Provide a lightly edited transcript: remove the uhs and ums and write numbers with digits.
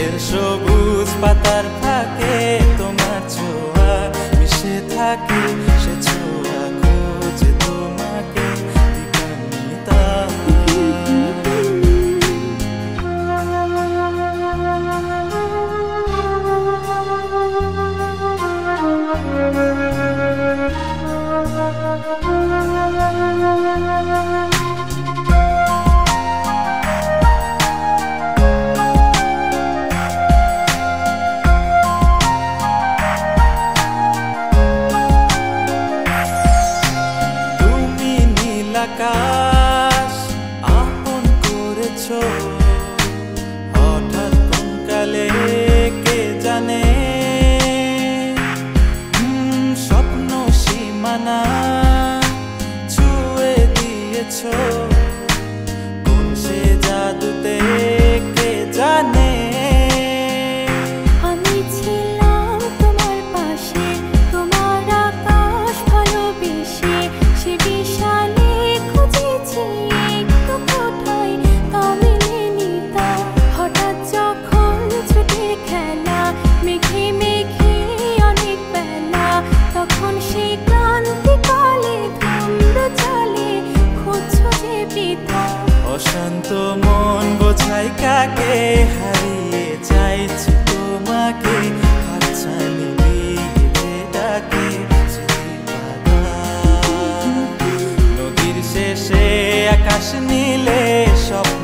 এর সবুজ পাতার ফাঁকে তোমার ছোঁয়া মিশে থাকে, সে ছোঁয়া খোঁজে তোমাকে দিবানিতা। আকাশ আপন করেছো হঠাৎ কোন কালে কে জানে, স্বপ্ন সীমানা ছুঁয়ে দিয়েছো কোন সে জাদুতে কে জানে। অশান্ত মন বোঝাই কাকে, হারিয়ে চাইছি তোমাকে, হাতছানি দিয়ে ডাকে নদীর শেষে আকাশ নীলে স্বপ্ন